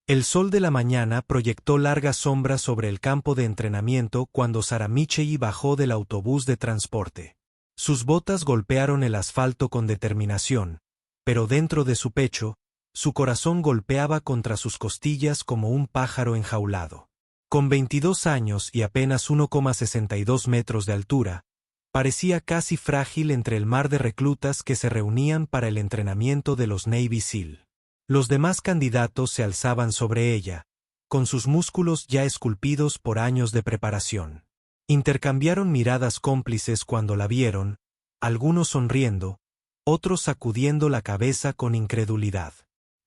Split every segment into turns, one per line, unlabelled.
El sol de la mañana proyectó largas sombras sobre el campo de entrenamiento cuando Sarah Micheli bajó del autobús de transporte. Sus botas golpearon el asfalto con determinación, pero dentro de su pecho, su corazón golpeaba contra sus costillas como un pájaro enjaulado. Con 22 años y apenas 1,62 metros de altura, parecía casi frágil entre el mar de reclutas que se reunían para el entrenamiento de los Navy SEAL. Los demás candidatos se alzaban sobre ella, con sus músculos ya esculpidos por años de preparación. Intercambiaron miradas cómplices cuando la vieron, algunos sonriendo, otros sacudiendo la cabeza con incredulidad.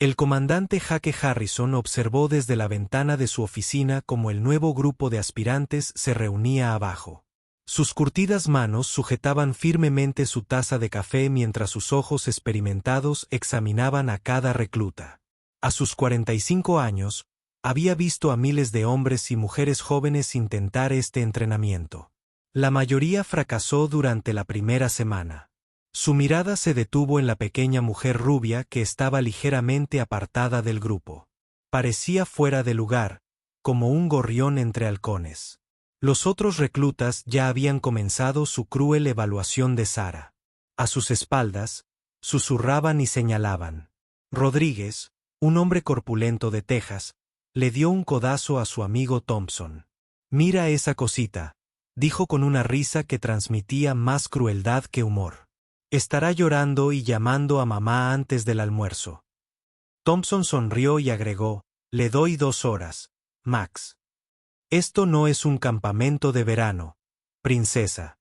El comandante Jake Harrison observó desde la ventana de su oficina cómo el nuevo grupo de aspirantes se reunía abajo. Sus curtidas manos sujetaban firmemente su taza de café mientras sus ojos experimentados examinaban a cada recluta. A sus 45 años, había visto a miles de hombres y mujeres jóvenes intentar este entrenamiento. La mayoría fracasó durante la primera semana. Su mirada se detuvo en la pequeña mujer rubia que estaba ligeramente apartada del grupo. Parecía fuera de lugar, como un gorrión entre halcones. Los otros reclutas ya habían comenzado su cruel evaluación de Sarah. A sus espaldas, susurraban y señalaban. Rodríguez, un hombre corpulento de Texas, le dio un codazo a su amigo Thompson. «Mira esa cosita», dijo con una risa que transmitía más crueldad que humor. «Estará llorando y llamando a mamá antes del almuerzo». Thompson sonrió y agregó, «Le doy 2 horas, Max». «Esto no es un campamento de verano, princesa».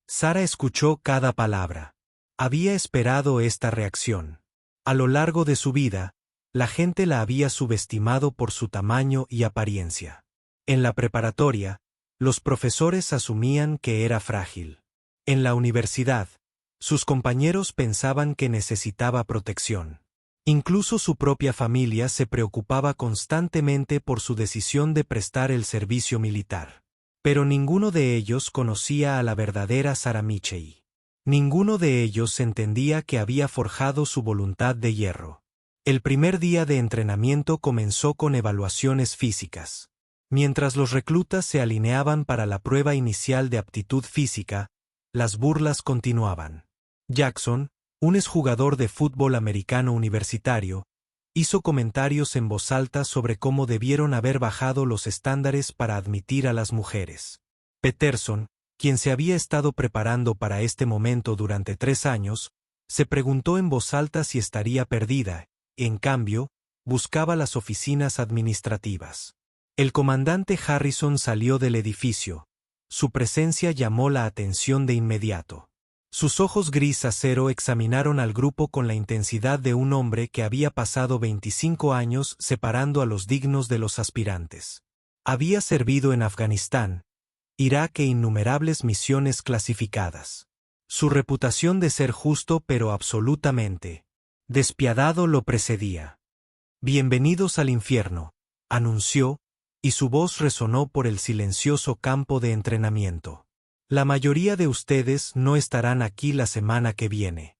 Sarah escuchó cada palabra. Había esperado esta reacción. A lo largo de su vida, la gente la había subestimado por su tamaño y apariencia. En la preparatoria, los profesores asumían que era frágil. En la universidad, sus compañeros pensaban que necesitaba protección. Incluso su propia familia se preocupaba constantemente por su decisión de prestar el servicio militar. Pero ninguno de ellos conocía a la verdadera Sarah Micheli. Ninguno de ellos entendía que había forjado su voluntad de hierro. El primer día de entrenamiento comenzó con evaluaciones físicas. Mientras los reclutas se alineaban para la prueba inicial de aptitud física, las burlas continuaban. Jackson, un exjugador de fútbol americano universitario, hizo comentarios en voz alta sobre cómo debieron haber bajado los estándares para admitir a las mujeres. Peterson, quien se había estado preparando para este momento durante 3 años, se preguntó en voz alta si estaría perdida, en cambio, buscaba las oficinas administrativas. El comandante Harrison salió del edificio. Su presencia llamó la atención de inmediato. Sus ojos gris acero examinaron al grupo con la intensidad de un hombre que había pasado 25 años separando a los dignos de los aspirantes. Había servido en Afganistán, Irak e innumerables misiones clasificadas. Su reputación de ser justo pero absolutamente despiadado lo precedía. «Bienvenidos al infierno», anunció, y su voz resonó por el silencioso campo de entrenamiento. «La mayoría de ustedes no estarán aquí la semana que viene.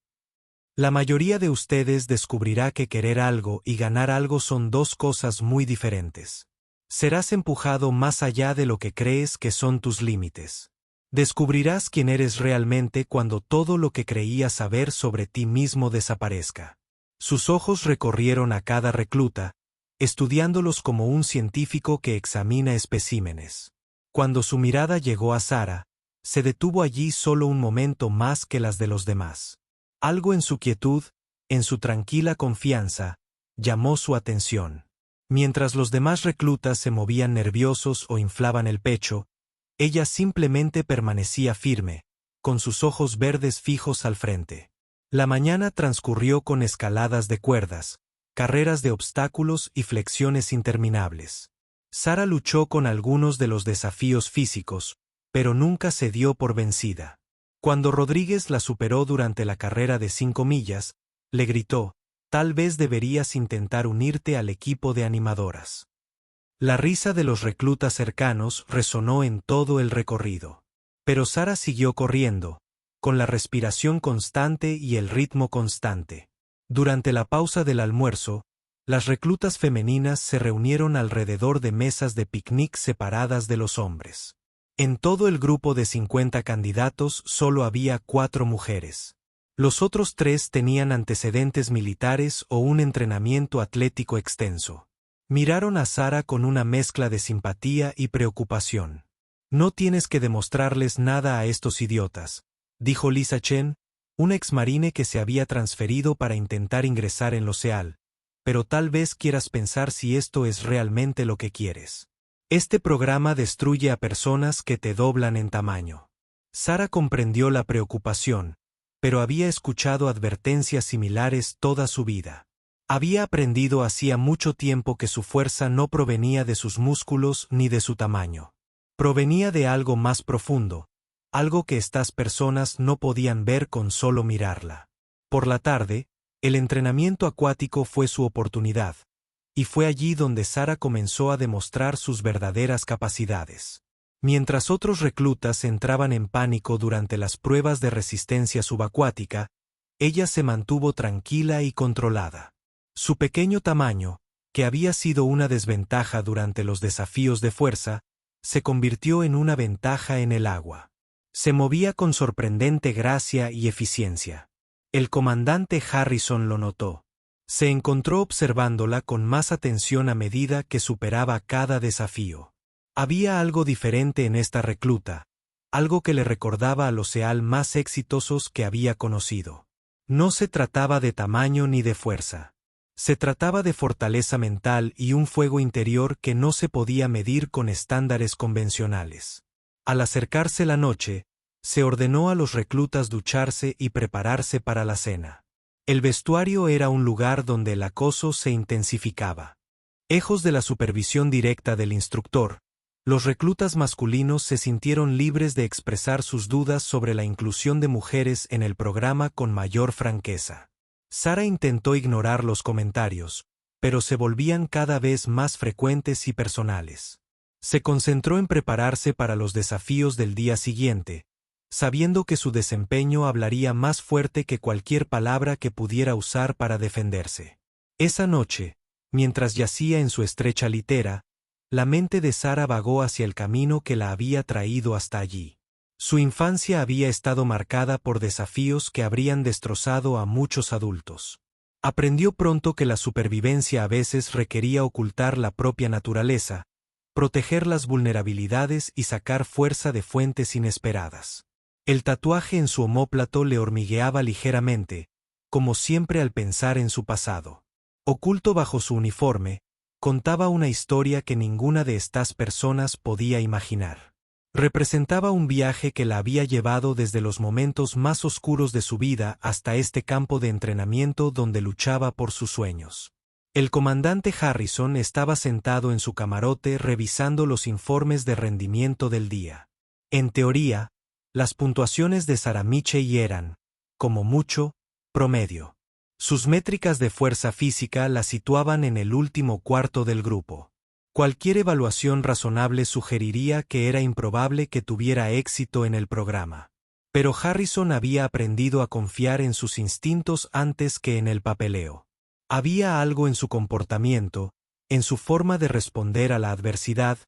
La mayoría de ustedes descubrirá que querer algo y ganar algo son 2 cosas muy diferentes. Serás empujado más allá de lo que crees que son tus límites. Descubrirás quién eres realmente cuando todo lo que creías saber sobre ti mismo desaparezca». Sus ojos recorrieron a cada recluta, estudiándolos como un científico que examina especímenes. Cuando su mirada llegó a Sarah, se detuvo allí solo un momento más que las de los demás. Algo en su quietud, en su tranquila confianza, llamó su atención. Mientras los demás reclutas se movían nerviosos o inflaban el pecho, ella simplemente permanecía firme, con sus ojos verdes fijos al frente. La mañana transcurrió con escaladas de cuerdas, carreras de obstáculos y flexiones interminables. Sarah luchó con algunos de los desafíos físicos, pero nunca se dio por vencida. Cuando Rodríguez la superó durante la carrera de 5 millas, le gritó, «Tal vez deberías intentar unirte al equipo de animadoras». La risa de los reclutas cercanos resonó en todo el recorrido. Pero Sarah siguió corriendo, con la respiración constante y el ritmo constante. Durante la pausa del almuerzo, Las reclutas femeninas se reunieron alrededor de mesas de picnic separadas de los hombres. En todo el grupo de 50 candidatos solo había 4 mujeres. Los otros 3 tenían antecedentes militares o un entrenamiento atlético extenso. Miraron a Sara con una mezcla de simpatía y preocupación. «No tienes que demostrarles nada a estos idiotas», dijo Lisa Chen, una exmarine que se había transferido para intentar ingresar en los SEAL, «pero tal vez quieras pensar si esto es realmente lo que quieres. Este programa destruye a personas que te doblan en tamaño». Sara comprendió la preocupación, pero había escuchado advertencias similares toda su vida. Había aprendido hacía mucho tiempo que su fuerza no provenía de sus músculos ni de su tamaño. Provenía de algo más profundo, algo que estas personas no podían ver con solo mirarla. Por la tarde, el entrenamiento acuático fue su oportunidad, y fue allí donde Sara comenzó a demostrar sus verdaderas capacidades. Mientras otros reclutas entraban en pánico durante las pruebas de resistencia subacuática, ella se mantuvo tranquila y controlada. Su pequeño tamaño, que había sido una desventaja durante los desafíos de fuerza, se convirtió en una ventaja en el agua. Se movía con sorprendente gracia y eficiencia. El comandante Harrison lo notó. Se encontró observándola con más atención a medida que superaba cada desafío. Había algo diferente en esta recluta, algo que le recordaba a los SEAL más exitosos que había conocido. No se trataba de tamaño ni de fuerza. Se trataba de fortaleza mental y un fuego interior que no se podía medir con estándares convencionales. Al acercarse la noche, se ordenó a los reclutas ducharse y prepararse para la cena. El vestuario era un lugar donde el acoso se intensificaba. Lejos de la supervisión directa del instructor, los reclutas masculinos se sintieron libres de expresar sus dudas sobre la inclusión de mujeres en el programa con mayor franqueza. Sara intentó ignorar los comentarios, pero se volvían cada vez más frecuentes y personales. Se concentró en prepararse para los desafíos del día siguiente, sabiendo que su desempeño hablaría más fuerte que cualquier palabra que pudiera usar para defenderse. Esa noche, mientras yacía en su estrecha litera, la mente de Sara vagó hacia el camino que la había traído hasta allí. Su infancia había estado marcada por desafíos que habrían destrozado a muchos adultos. Aprendió pronto que la supervivencia a veces requería ocultar la propia naturaleza, proteger las vulnerabilidades y sacar fuerza de fuentes inesperadas. El tatuaje en su omóplato le hormigueaba ligeramente, como siempre al pensar en su pasado. Oculto bajo su uniforme, contaba una historia que ninguna de estas personas podía imaginar. Representaba un viaje que la había llevado desde los momentos más oscuros de su vida hasta este campo de entrenamiento donde luchaba por sus sueños. El comandante Harrison estaba sentado en su camarote revisando los informes de rendimiento del día. En teoría, las puntuaciones de Sara Michey eran, como mucho, promedio. Sus métricas de fuerza física la situaban en el último cuarto del grupo. Cualquier evaluación razonable sugeriría que era improbable que tuviera éxito en el programa. Pero Harrison había aprendido a confiar en sus instintos antes que en el papeleo. Había algo en su comportamiento, en su forma de responder a la adversidad,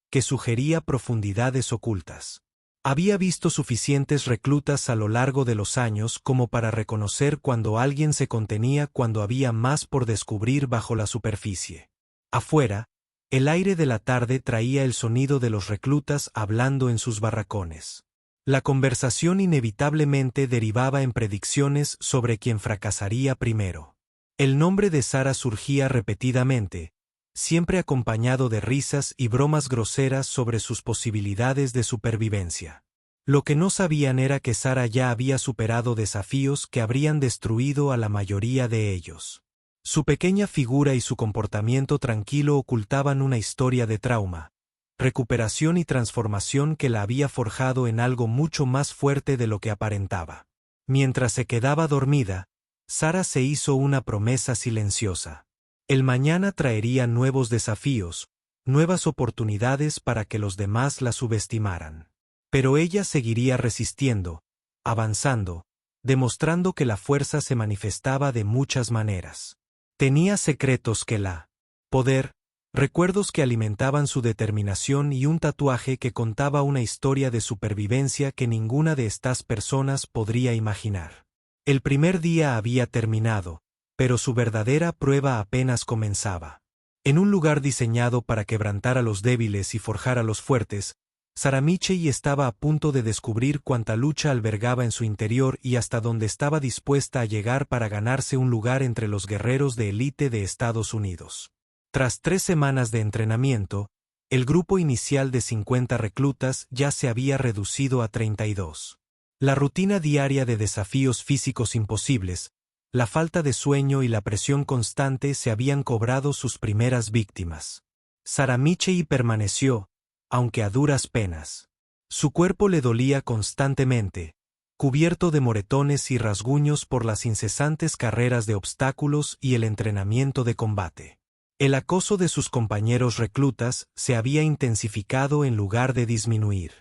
que sugería profundidades ocultas. Había visto suficientes reclutas a lo largo de los años como para reconocer cuando alguien se contenía cuando había más por descubrir bajo la superficie. Afuera, el aire de la tarde traía el sonido de los reclutas hablando en sus barracones. La conversación inevitablemente derivaba en predicciones sobre quién fracasaría primero. El nombre de Sara surgía repetidamente, siempre acompañado de risas y bromas groseras sobre sus posibilidades de supervivencia. Lo que no sabían era que Sara ya había superado desafíos que habrían destruido a la mayoría de ellos. Su pequeña figura y su comportamiento tranquilo ocultaban una historia de trauma, recuperación y transformación que la había forjado en algo mucho más fuerte de lo que aparentaba. Mientras se quedaba dormida, Sara se hizo una promesa silenciosa. El mañana traería nuevos desafíos, nuevas oportunidades para que los demás la subestimaran. Pero ella seguiría resistiendo, avanzando, demostrando que la fuerza se manifestaba de muchas maneras. Tenía secretos que la poder, recuerdos que alimentaban su determinación y un tatuaje que contaba una historia de supervivencia que ninguna de estas personas podría imaginar. El primer día había terminado, pero su verdadera prueba apenas comenzaba. En un lugar diseñado para quebrantar a los débiles y forjar a los fuertes, Sarah Michelle estaba a punto de descubrir cuánta lucha albergaba en su interior y hasta dónde estaba dispuesta a llegar para ganarse un lugar entre los guerreros de élite de Estados Unidos. Tras 3 semanas de entrenamiento, el grupo inicial de 50 reclutas ya se había reducido a 32. La rutina diaria de desafíos físicos imposibles, la falta de sueño y la presión constante se habían cobrado sus primeras víctimas. Sarah Michelle permaneció, aunque a duras penas. Su cuerpo le dolía constantemente, cubierto de moretones y rasguños por las incesantes carreras de obstáculos y el entrenamiento de combate. El acoso de sus compañeros reclutas se había intensificado en lugar de disminuir.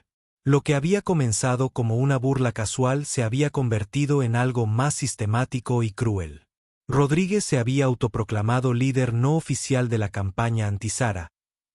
Lo que había comenzado como una burla casual se había convertido en algo más sistemático y cruel. Rodríguez se había autoproclamado líder no oficial de la campaña anti-Sarah,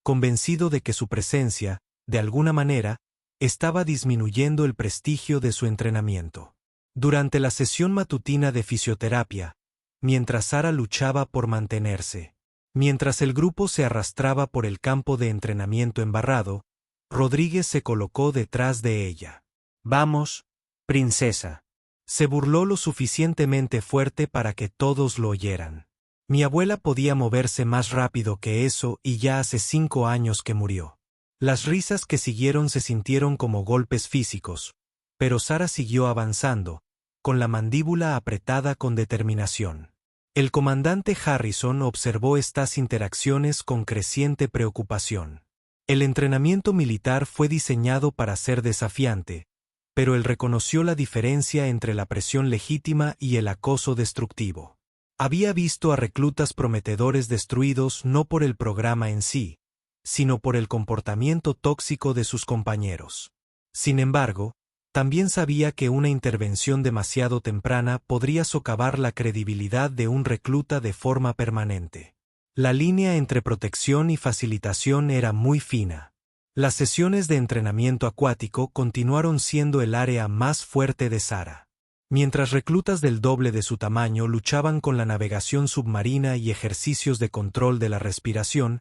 convencido de que su presencia, de alguna manera, estaba disminuyendo el prestigio de su entrenamiento. Durante la sesión matutina de fisioterapia, mientras Sarah luchaba por mantenerse, mientras el grupo se arrastraba por el campo de entrenamiento embarrado, Rodríguez se colocó detrás de ella. «Vamos, princesa». Se burló lo suficientemente fuerte para que todos lo oyeran. Mi abuela podía moverse más rápido que eso y ya hace 5 años que murió. Las risas que siguieron se sintieron como golpes físicos, pero Sarah siguió avanzando, con la mandíbula apretada con determinación. El comandante Harrison observó estas interacciones con creciente preocupación. El entrenamiento militar fue diseñado para ser desafiante, pero él reconoció la diferencia entre la presión legítima y el acoso destructivo. Había visto a reclutas prometedores destruidos no por el programa en sí, sino por el comportamiento tóxico de sus compañeros. Sin embargo, también sabía que una intervención demasiado temprana podría socavar la credibilidad de un recluta de forma permanente. La línea entre protección y facilitación era muy fina. Las sesiones de entrenamiento acuático continuaron siendo el área más fuerte de Sarah. Mientras reclutas del doble de su tamaño luchaban con la navegación submarina y ejercicios de control de la respiración,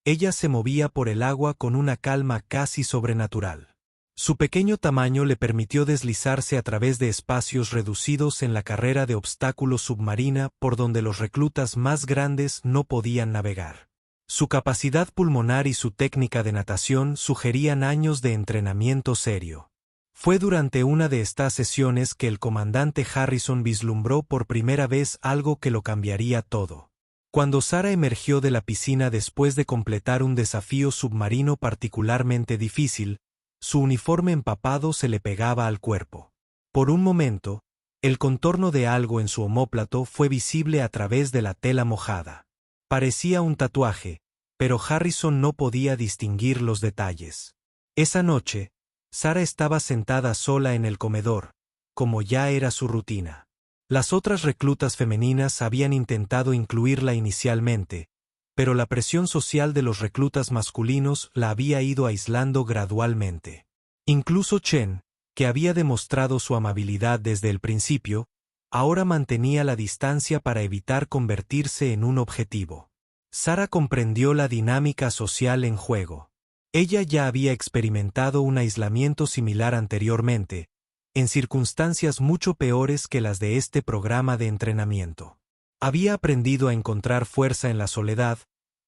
ella se movía por el agua con una calma casi sobrenatural. Su pequeño tamaño le permitió deslizarse a través de espacios reducidos en la carrera de obstáculos submarina por donde los reclutas más grandes no podían navegar. Su capacidad pulmonar y su técnica de natación sugerían años de entrenamiento serio. Fue durante una de estas sesiones que el comandante Harrison vislumbró por primera vez algo que lo cambiaría todo. Cuando Sarah emergió de la piscina después de completar un desafío submarino particularmente difícil, su uniforme empapado se le pegaba al cuerpo. Por un momento, el contorno de algo en su omóplato fue visible a través de la tela mojada. Parecía un tatuaje, pero Harrison no podía distinguir los detalles. Esa noche, Sarah estaba sentada sola en el comedor, como ya era su rutina. Las otras reclutas femeninas habían intentado incluirla inicialmente, pero la presión social de los reclutas masculinos la había ido aislando gradualmente. Incluso Chen, que había demostrado su amabilidad desde el principio, ahora mantenía la distancia para evitar convertirse en un objetivo. Sarah comprendió la dinámica social en juego. Ella ya había experimentado un aislamiento similar anteriormente, en circunstancias mucho peores que las de este programa de entrenamiento. Había aprendido a encontrar fuerza en la soledad,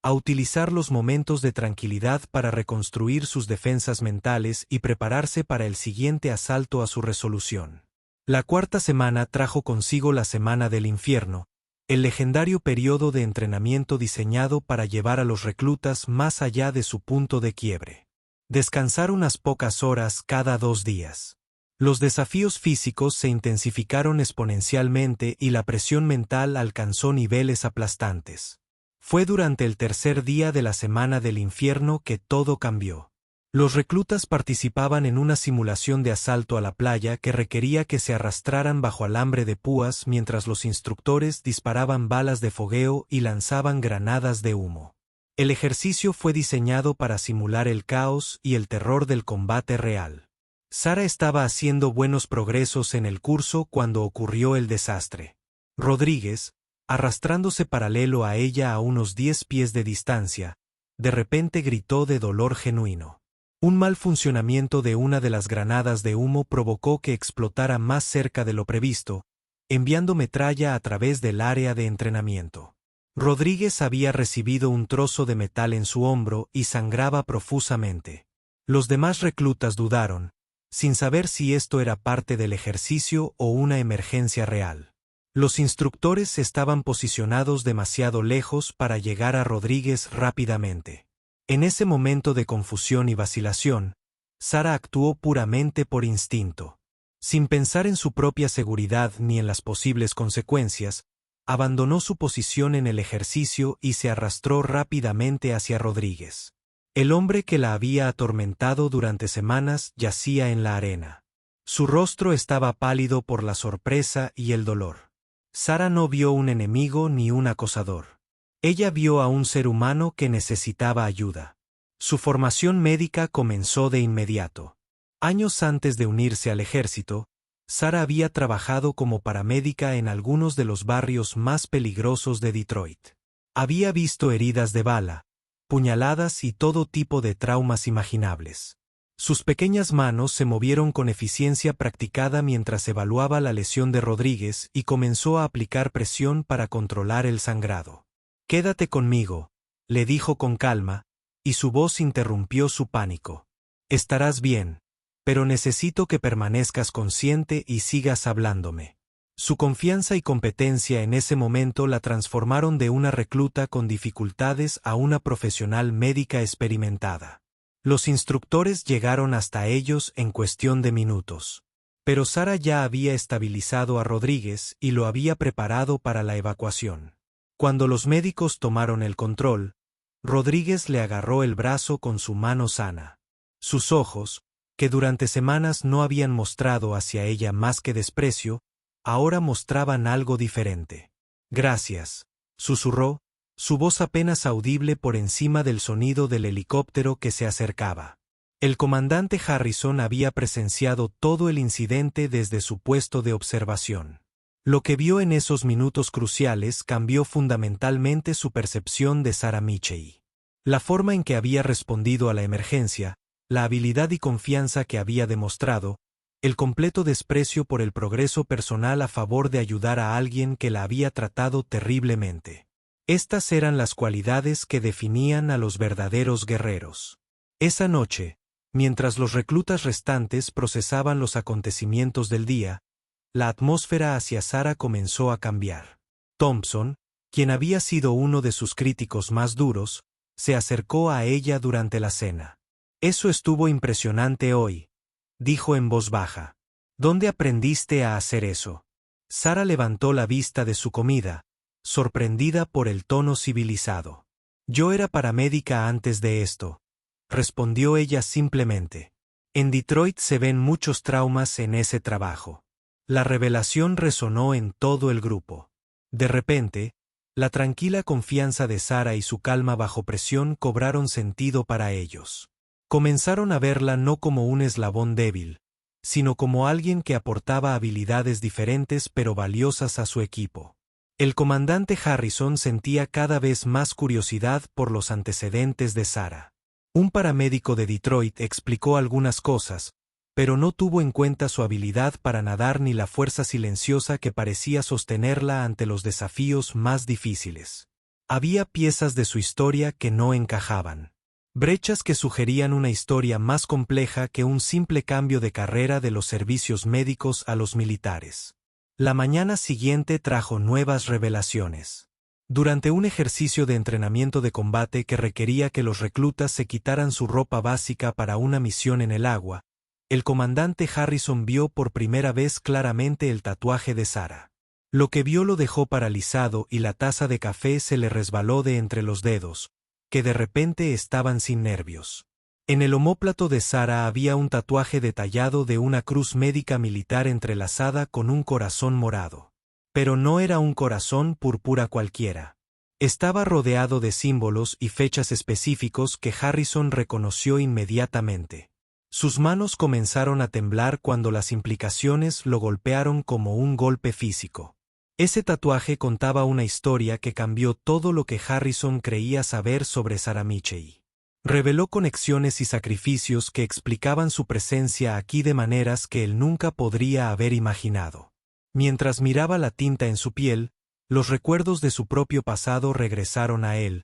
a utilizar los momentos de tranquilidad para reconstruir sus defensas mentales y prepararse para el siguiente asalto a su resolución. La 4ª semana trajo consigo la Semana del Infierno, el legendario periodo de entrenamiento diseñado para llevar a los reclutas más allá de su punto de quiebre. Descansar unas pocas horas cada 2 días. Los desafíos físicos se intensificaron exponencialmente y la presión mental alcanzó niveles aplastantes. Fue durante el 3er día de la Semana del Infierno que todo cambió. Los reclutas participaban en una simulación de asalto a la playa que requería que se arrastraran bajo alambre de púas mientras los instructores disparaban balas de fogueo y lanzaban granadas de humo. El ejercicio fue diseñado para simular el caos y el terror del combate real. Sara estaba haciendo buenos progresos en el curso cuando ocurrió el desastre. Rodríguez, arrastrándose paralelo a ella a unos 10 pies de distancia, de repente gritó de dolor genuino. Un mal funcionamiento de una de las granadas de humo provocó que explotara más cerca de lo previsto, enviando metralla a través del área de entrenamiento. Rodríguez había recibido un trozo de metal en su hombro y sangraba profusamente. Los demás reclutas dudaron, sin saber si esto era parte del ejercicio o una emergencia real. Los instructores estaban posicionados demasiado lejos para llegar a Rodríguez rápidamente. En ese momento de confusión y vacilación, Sara actuó puramente por instinto. Sin pensar en su propia seguridad ni en las posibles consecuencias, abandonó su posición en el ejercicio y se arrastró rápidamente hacia Rodríguez. El hombre que la había atormentado durante semanas yacía en la arena. Su rostro estaba pálido por la sorpresa y el dolor. Sara no vio un enemigo ni un acosador. Ella vio a un ser humano que necesitaba ayuda. Su formación médica comenzó de inmediato. Años antes de unirse al ejército, Sara había trabajado como paramédica en algunos de los barrios más peligrosos de Detroit. Había visto heridas de bala, puñaladas y todo tipo de traumas imaginables. Sus pequeñas manos se movieron con eficiencia practicada mientras evaluaba la lesión de Rodríguez y comenzó a aplicar presión para controlar el sangrado. «Quédate conmigo», le dijo con calma, y su voz interrumpió su pánico. «Estarás bien, pero necesito que permanezcas consciente y sigas hablándome». Su confianza y competencia en ese momento la transformaron de una recluta con dificultades a una profesional médica experimentada. Los instructores llegaron hasta ellos en cuestión de minutos. Pero Sara ya había estabilizado a Rodríguez y lo había preparado para la evacuación. Cuando los médicos tomaron el control, Rodríguez le agarró el brazo con su mano sana. Sus ojos, que durante semanas no habían mostrado hacia ella más que desprecio, ahora mostraban algo diferente. «Gracias», susurró, su voz apenas audible por encima del sonido del helicóptero que se acercaba. El comandante Harrison había presenciado todo el incidente desde su puesto de observación. Lo que vio en esos minutos cruciales cambió fundamentalmente su percepción de Sara Mitchell. La forma en que había respondido a la emergencia, la habilidad y confianza que había demostrado, el completo desprecio por el progreso personal a favor de ayudar a alguien que la había tratado terriblemente. Estas eran las cualidades que definían a los verdaderos guerreros. Esa noche, mientras los reclutas restantes procesaban los acontecimientos del día, la atmósfera hacia Sara comenzó a cambiar. Thompson, quien había sido uno de sus críticos más duros, se acercó a ella durante la cena. «Eso estuvo impresionante hoy», dijo en voz baja. «¿Dónde aprendiste a hacer eso?» Sara levantó la vista de su comida, sorprendida por el tono civilizado. «Yo era paramédica antes de esto», respondió ella simplemente. «En Detroit se ven muchos traumas en ese trabajo». La revelación resonó en todo el grupo. De repente, la tranquila confianza de Sara y su calma bajo presión cobraron sentido para ellos. Comenzaron a verla no como un eslabón débil, sino como alguien que aportaba habilidades diferentes pero valiosas a su equipo. El comandante Harrison sentía cada vez más curiosidad por los antecedentes de Sara. Un paramédico de Detroit explicó algunas cosas, pero no tuvo en cuenta su habilidad para nadar ni la fuerza silenciosa que parecía sostenerla ante los desafíos más difíciles. Había piezas de su historia que no encajaban. Brechas que sugerían una historia más compleja que un simple cambio de carrera de los servicios médicos a los militares. La mañana siguiente trajo nuevas revelaciones. Durante un ejercicio de entrenamiento de combate que requería que los reclutas se quitaran su ropa básica para una misión en el agua, el comandante Harrison vio por primera vez claramente el tatuaje de Sara. Lo que vio lo dejó paralizado y la taza de café se le resbaló de entre los dedos, que de repente estaban sin nervios. En el omóplato de Sarah había un tatuaje detallado de una cruz médica militar entrelazada con un corazón morado. Pero no era un corazón púrpura cualquiera. Estaba rodeado de símbolos y fechas específicos que Harrison reconoció inmediatamente. Sus manos comenzaron a temblar cuando las implicaciones lo golpearon como un golpe físico. Ese tatuaje contaba una historia que cambió todo lo que Harrison creía saber sobre Sarah Michel. Reveló conexiones y sacrificios que explicaban su presencia aquí de maneras que él nunca podría haber imaginado. Mientras miraba la tinta en su piel, los recuerdos de su propio pasado regresaron a él,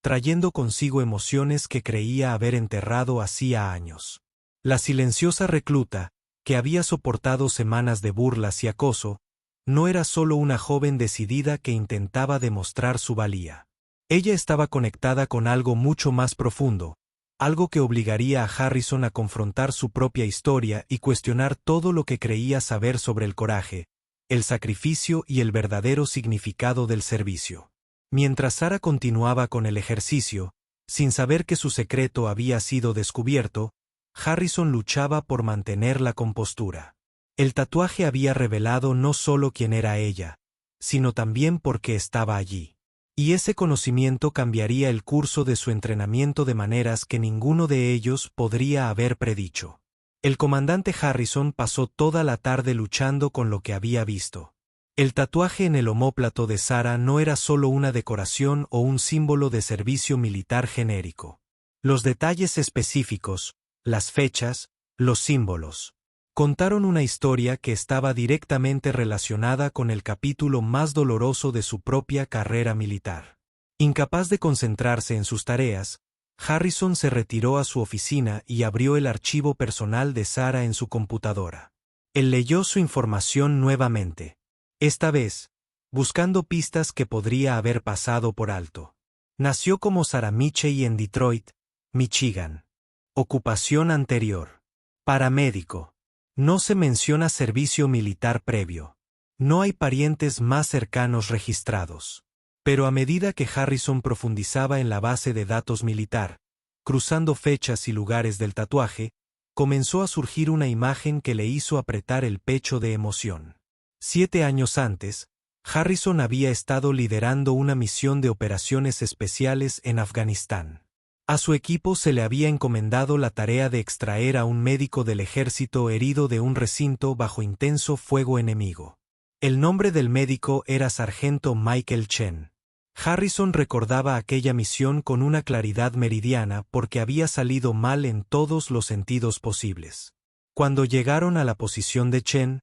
trayendo consigo emociones que creía haber enterrado hacía años. La silenciosa recluta, que había soportado semanas de burlas y acoso, no era solo una joven decidida que intentaba demostrar su valía. Ella estaba conectada con algo mucho más profundo, algo que obligaría a Harrison a confrontar su propia historia y cuestionar todo lo que creía saber sobre el coraje, el sacrificio y el verdadero significado del servicio. Mientras Sarah continuaba con el ejercicio, sin saber que su secreto había sido descubierto, Harrison luchaba por mantener la compostura. El tatuaje había revelado no solo quién era ella, sino también por qué estaba allí. Y ese conocimiento cambiaría el curso de su entrenamiento de maneras que ninguno de ellos podría haber predicho. El comandante Harrison pasó toda la tarde luchando con lo que había visto. El tatuaje en el omóplato de Sarah no era solo una decoración o un símbolo de servicio militar genérico. Los detalles específicos, las fechas, los símbolos, contaron una historia que estaba directamente relacionada con el capítulo más doloroso de su propia carrera militar. Incapaz de concentrarse en sus tareas, Harrison se retiró a su oficina y abrió el archivo personal de Sarah en su computadora. Él leyó su información nuevamente, esta vez, buscando pistas que podría haber pasado por alto. Nació como Sarah Michel en Detroit, Michigan. Ocupación anterior: paramédico. No se menciona servicio militar previo. No hay parientes más cercanos registrados. Pero a medida que Harrison profundizaba en la base de datos militar, cruzando fechas y lugares del tatuaje, comenzó a surgir una imagen que le hizo apretar el pecho de emoción. 7 años antes, Harrison había estado liderando una misión de operaciones especiales en Afganistán. A su equipo se le había encomendado la tarea de extraer a un médico del ejército herido de un recinto bajo intenso fuego enemigo. El nombre del médico era Sargento Michael Chen. Harrison recordaba aquella misión con una claridad meridiana porque había salido mal en todos los sentidos posibles. Cuando llegaron a la posición de Chen,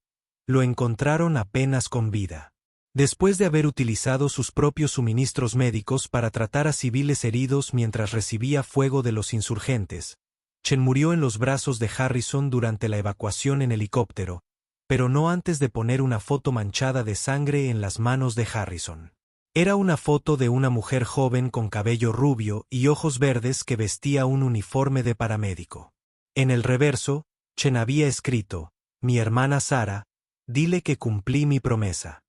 lo encontraron apenas con vida. Después de haber utilizado sus propios suministros médicos para tratar a civiles heridos mientras recibía fuego de los insurgentes, Chen murió en los brazos de Harrison durante la evacuación en helicóptero, pero no antes de poner una foto manchada de sangre en las manos de Harrison. Era una foto de una mujer joven con cabello rubio y ojos verdes que vestía un uniforme de paramédico. En el reverso, Chen había escrito: «Mi hermana Sarah, dile que cumplí mi promesa».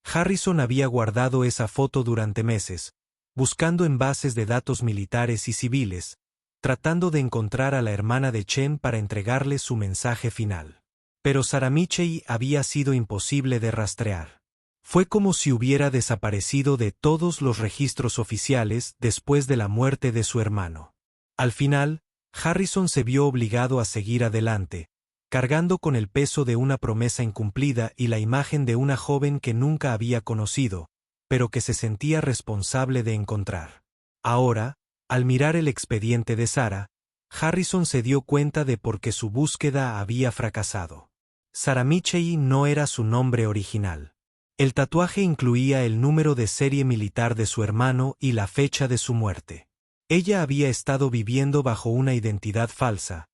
Harrison había guardado esa foto durante meses, buscando en bases de datos militares y civiles, tratando de encontrar a la hermana de Chen para entregarle su mensaje final. Pero Sarah Michel había sido imposible de rastrear. Fue como si hubiera desaparecido de todos los registros oficiales después de la muerte de su hermano. Al final, Harrison se vio obligado a seguir adelante, cargando con el peso de una promesa incumplida y la imagen de una joven que nunca había conocido, pero que se sentía responsable de encontrar. Ahora, al mirar el expediente de Sarah, Harrison se dio cuenta de por qué su búsqueda había fracasado. Sarah Michel no era su nombre original. El tatuaje incluía el número de serie militar de su hermano y la fecha de su muerte. Ella había estado viviendo bajo una identidad falsa,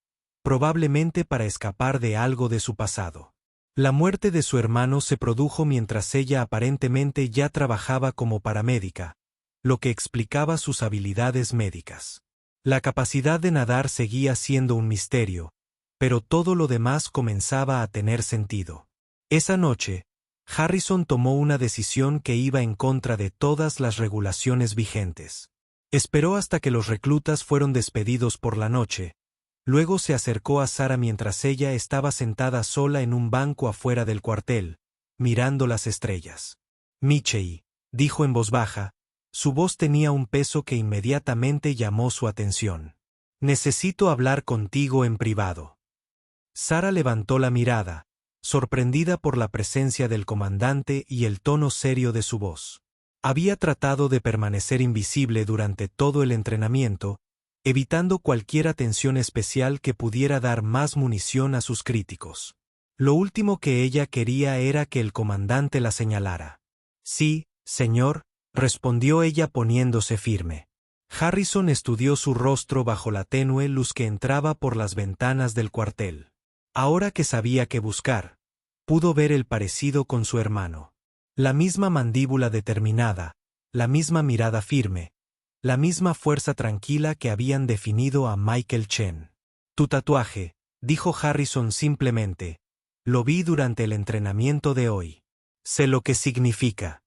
probablemente para escapar de algo de su pasado. La muerte de su hermano se produjo mientras ella aparentemente ya trabajaba como paramédica, lo que explicaba sus habilidades médicas. La capacidad de nadar seguía siendo un misterio, pero todo lo demás comenzaba a tener sentido. Esa noche, Harrison tomó una decisión que iba en contra de todas las regulaciones vigentes. Esperó hasta que los reclutas fueron despedidos por la noche. Luego se acercó a Sarah mientras ella estaba sentada sola en un banco afuera del cuartel, mirando las estrellas. Michei, dijo en voz baja. Su voz tenía un peso que inmediatamente llamó su atención. Necesito hablar contigo en privado. Sarah levantó la mirada, sorprendida por la presencia del comandante y el tono serio de su voz. Había tratado de permanecer invisible durante todo el entrenamiento, evitando cualquier atención especial que pudiera dar más munición a sus críticos. Lo último que ella quería era que el comandante la señalara. Sí, señor, respondió ella poniéndose firme. Harrison estudió su rostro bajo la tenue luz que entraba por las ventanas del cuartel. Ahora que sabía qué buscar, pudo ver el parecido con su hermano. La misma mandíbula determinada, la misma mirada firme, la misma fuerza tranquila que habían definido a Michael Chen. Tu tatuaje, dijo Harrison simplemente. Lo vi durante el entrenamiento de hoy. Sé lo que significa.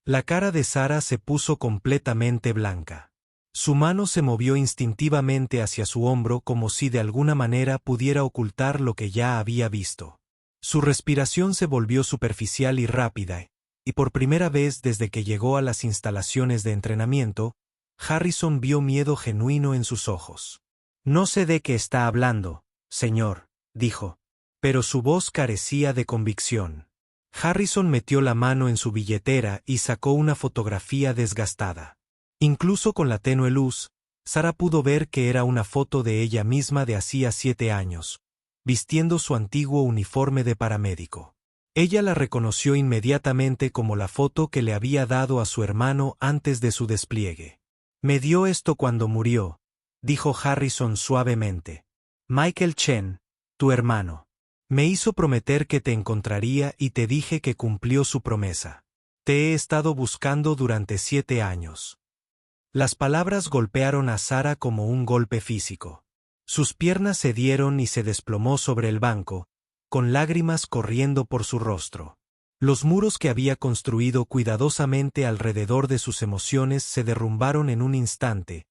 La cara de Sarah se puso completamente blanca. Su mano se movió instintivamente hacia su hombro como si de alguna manera pudiera ocultar lo que ya había visto. Su respiración se volvió superficial y rápida, y por primera vez desde que llegó a las instalaciones de entrenamiento, Harrison vio miedo genuino en sus ojos. No sé de qué está hablando, señor, dijo, pero su voz carecía de convicción. Harrison metió la mano en su billetera y sacó una fotografía desgastada. Incluso con la tenue luz, Sarah pudo ver que era una foto de ella misma de hacía 7 años, vistiendo su antiguo uniforme de paramédico. Ella la reconoció inmediatamente como la foto que le había dado a su hermano antes de su despliegue. Me dio esto cuando murió, dijo Harrison suavemente. Michael Chen, tu hermano. Me hizo prometer que te encontraría y te dije que cumplió su promesa. Te he estado buscando durante 7 años. Las palabras golpearon a Sarah como un golpe físico. Sus piernas cedieron y se desplomó sobre el banco, con lágrimas corriendo por su rostro. Los muros que había construido cuidadosamente alrededor de sus emociones se derrumbaron en un instante,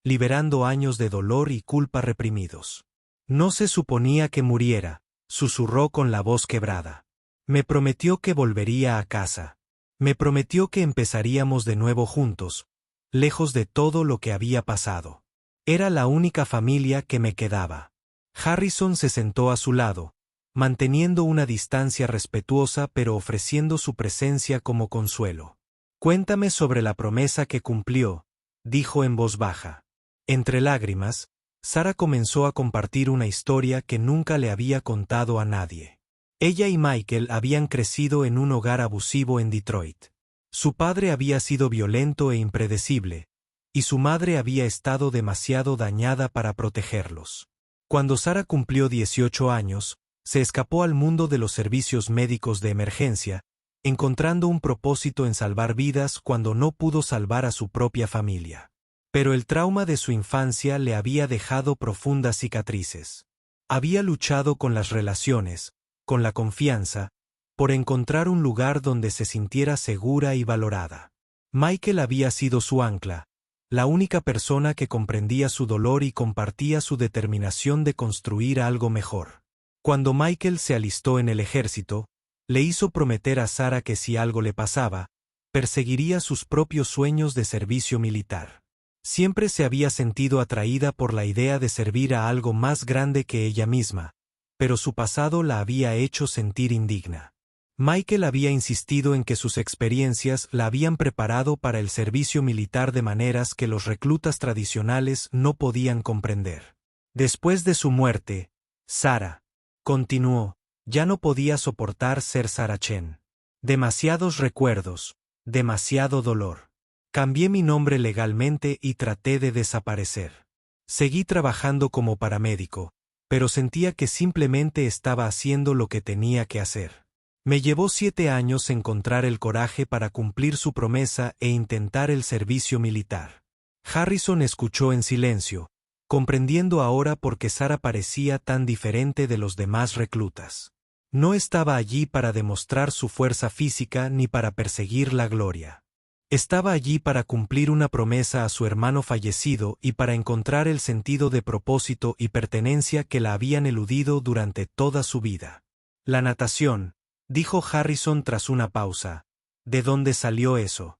liberando años de dolor y culpa reprimidos. No se suponía que muriera, susurró con la voz quebrada. Me prometió que volvería a casa. Me prometió que empezaríamos de nuevo juntos, lejos de todo lo que había pasado. Era la única familia que me quedaba. Harrison se sentó a su lado, manteniendo una distancia respetuosa pero ofreciendo su presencia como consuelo. Cuéntame sobre la promesa que cumplió, dijo en voz baja. Entre lágrimas, Sarah comenzó a compartir una historia que nunca le había contado a nadie. Ella y Michael habían crecido en un hogar abusivo en Detroit. Su padre había sido violento e impredecible, y su madre había estado demasiado dañada para protegerlos. Cuando Sarah cumplió 18 años, se escapó al mundo de los servicios médicos de emergencia, encontrando un propósito en salvar vidas cuando no pudo salvar a su propia familia. Pero el trauma de su infancia le había dejado profundas cicatrices. Había luchado con las relaciones, con la confianza, por encontrar un lugar donde se sintiera segura y valorada. Michael había sido su ancla, la única persona que comprendía su dolor y compartía su determinación de construir algo mejor. Cuando Michael se alistó en el ejército, le hizo prometer a Sarah que si algo le pasaba, perseguiría sus propios sueños de servicio militar. Siempre se había sentido atraída por la idea de servir a algo más grande que ella misma, pero su pasado la había hecho sentir indigna. Michael había insistido en que sus experiencias la habían preparado para el servicio militar de maneras que los reclutas tradicionales no podían comprender. Después de su muerte, Sarah, continuó, ya no podía soportar ser Sarah Chen. Demasiados recuerdos, demasiado dolor. Cambié mi nombre legalmente y traté de desaparecer. Seguí trabajando como paramédico, pero sentía que simplemente estaba haciendo lo que tenía que hacer. Me llevó 7 años encontrar el coraje para cumplir su promesa e intentar el servicio militar. Harrison escuchó en silencio, comprendiendo ahora por qué Sarah parecía tan diferente de los demás reclutas. No estaba allí para demostrar su fuerza física ni para perseguir la gloria. Estaba allí para cumplir una promesa a su hermano fallecido y para encontrar el sentido de propósito y pertenencia que la habían eludido durante toda su vida. La natación, dijo Harrison tras una pausa. ¿De dónde salió eso?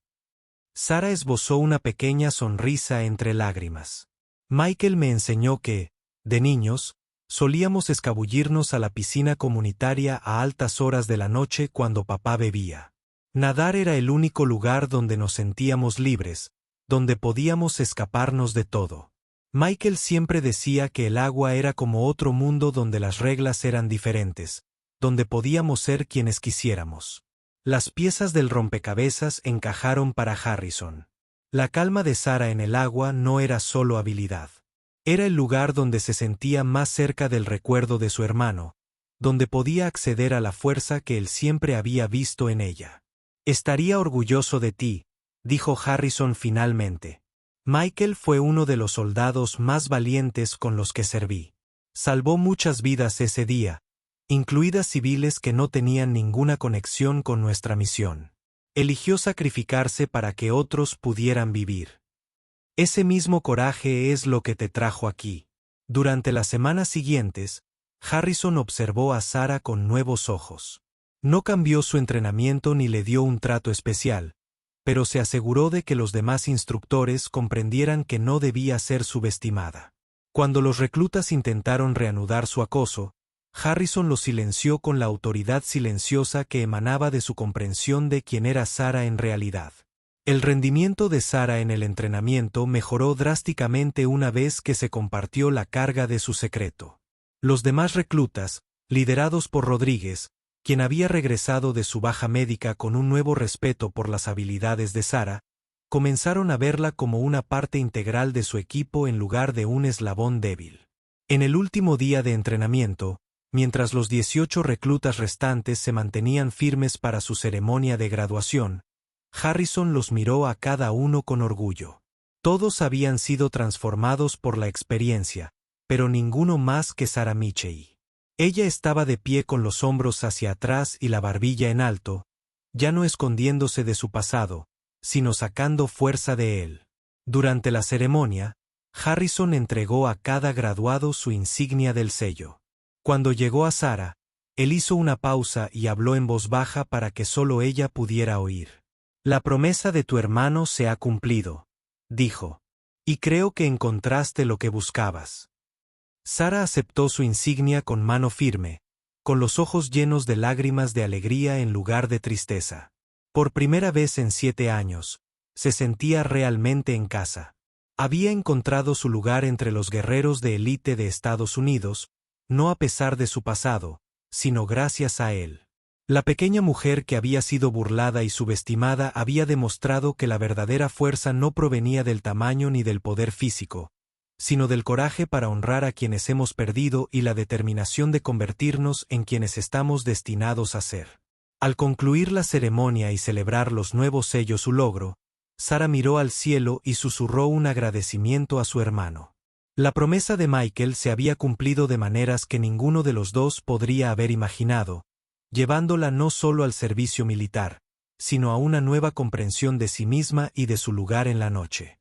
Sarah esbozó una pequeña sonrisa entre lágrimas. Michael me enseñó que, de niños, solíamos escabullirnos a la piscina comunitaria a altas horas de la noche cuando papá bebía. Nadar era el único lugar donde nos sentíamos libres, donde podíamos escaparnos de todo. Michael siempre decía que el agua era como otro mundo donde las reglas eran diferentes, donde podíamos ser quienes quisiéramos. Las piezas del rompecabezas encajaron para Harrison. La calma de Sarah en el agua no era solo habilidad. Era el lugar donde se sentía más cerca del recuerdo de su hermano, donde podía acceder a la fuerza que él siempre había visto en ella. Estaría orgulloso de ti, dijo Harrison finalmente. Michael fue uno de los soldados más valientes con los que serví. Salvó muchas vidas ese día, incluidas civiles que no tenían ninguna conexión con nuestra misión. Eligió sacrificarse para que otros pudieran vivir. Ese mismo coraje es lo que te trajo aquí. Durante las semanas siguientes, Harrison observó a Sarah con nuevos ojos. No cambió su entrenamiento ni le dio un trato especial, pero se aseguró de que los demás instructores comprendieran que no debía ser subestimada. Cuando los reclutas intentaron reanudar su acoso, Harrison los silenció con la autoridad silenciosa que emanaba de su comprensión de quién era Sarah en realidad. El rendimiento de Sarah en el entrenamiento mejoró drásticamente una vez que se compartió la carga de su secreto. Los demás reclutas, liderados por Rodríguez, quien había regresado de su baja médica con un nuevo respeto por las habilidades de Sarah, comenzaron a verla como una parte integral de su equipo en lugar de un eslabón débil. En el último día de entrenamiento, mientras los 18 reclutas restantes se mantenían firmes para su ceremonia de graduación, Harrison los miró a cada uno con orgullo. Todos habían sido transformados por la experiencia, pero ninguno más que Sarah Michei. Ella estaba de pie con los hombros hacia atrás y la barbilla en alto, ya no escondiéndose de su pasado, sino sacando fuerza de él. Durante la ceremonia, Harrison entregó a cada graduado su insignia del sello. Cuando llegó a Sarah, él hizo una pausa y habló en voz baja para que solo ella pudiera oír. La promesa de tu hermano se ha cumplido, dijo, y creo que encontraste lo que buscabas. Sarah aceptó su insignia con mano firme, con los ojos llenos de lágrimas de alegría en lugar de tristeza. Por primera vez en 7 años, se sentía realmente en casa. Había encontrado su lugar entre los guerreros de élite de Estados Unidos, no a pesar de su pasado, sino gracias a él. La pequeña mujer que había sido burlada y subestimada había demostrado que la verdadera fuerza no provenía del tamaño ni del poder físico, sino del coraje para honrar a quienes hemos perdido y la determinación de convertirnos en quienes estamos destinados a ser. Al concluir la ceremonia y celebrar los nuevos sellos su logro, Sarah miró al cielo y susurró un agradecimiento a su hermano. La promesa de Michael se había cumplido de maneras que ninguno de los dos podría haber imaginado, llevándola no solo al servicio militar, sino a una nueva comprensión de sí misma y de su lugar en la noche.